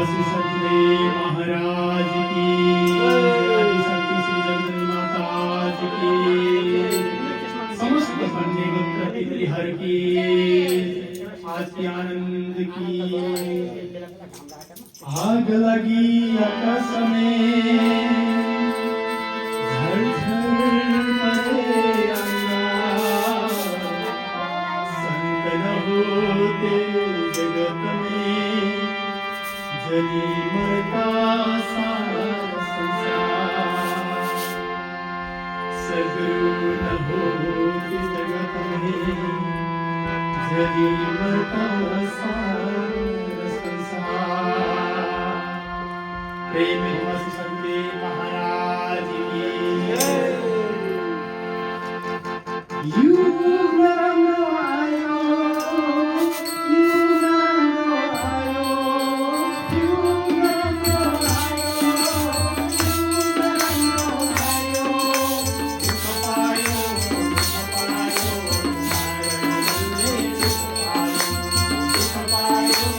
निवासी सतले महाराज की आदिशक्ती श्री जगदम्बे माता की समस्त पंडे गोत्र हर की आज की आनंद की आग लगी आकाश में झरझर पड़े अंगार संकन होते जगत में जली मरता सारा संसार सगुरु न होते जगत में जली मरता सारा संसार प्रेम निवासी संते महाराज की युग रंग आयो युग रंग आयो युग रंग आयो कपायो कपायो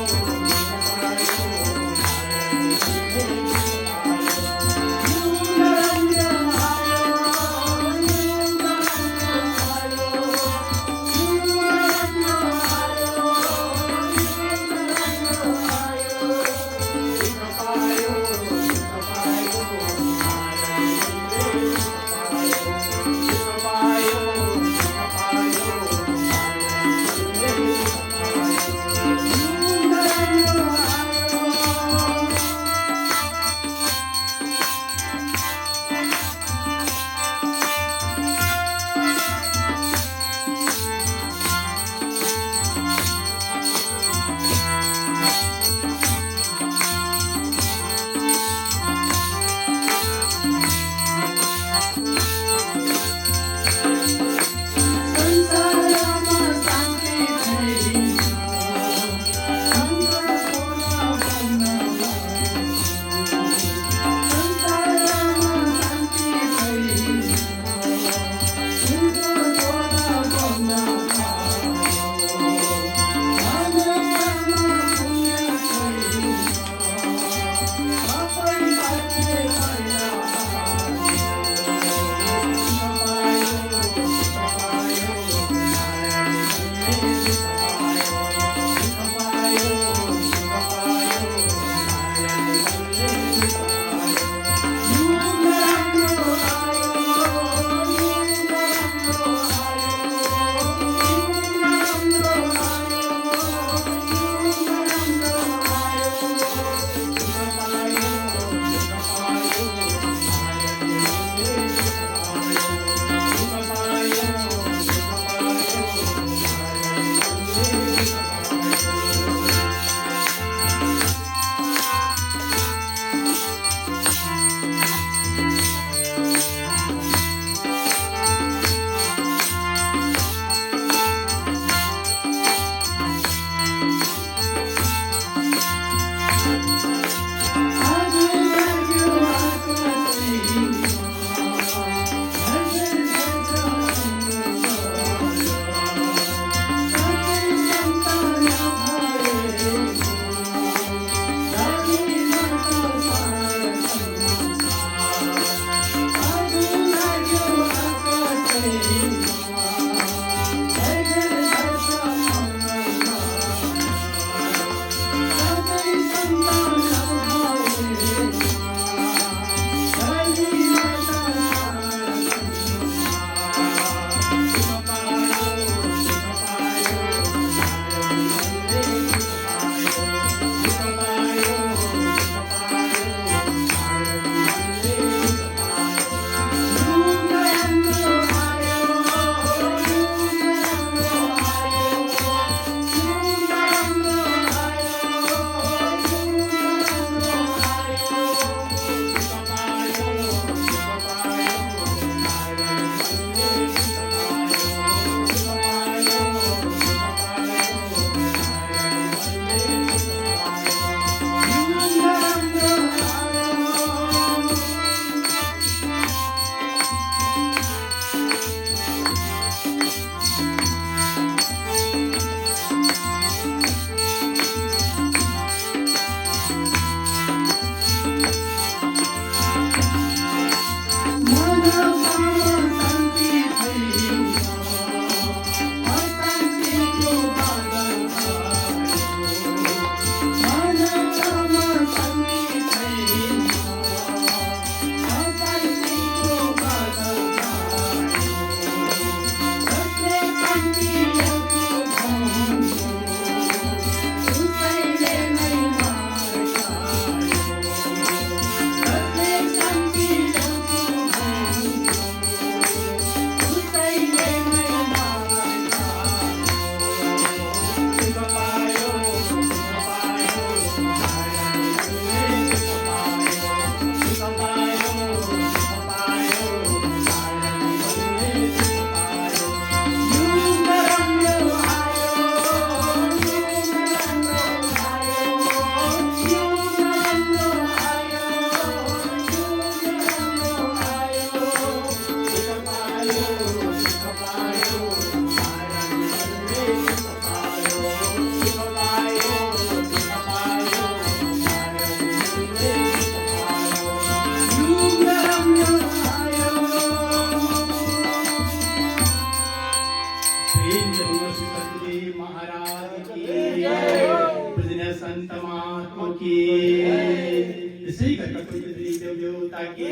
श्री गणपति देवता के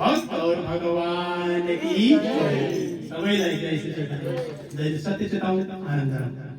भक्त और भगवान की जय। सबै जय श्री चैतन्य जय सत्य चिताऊ आनंद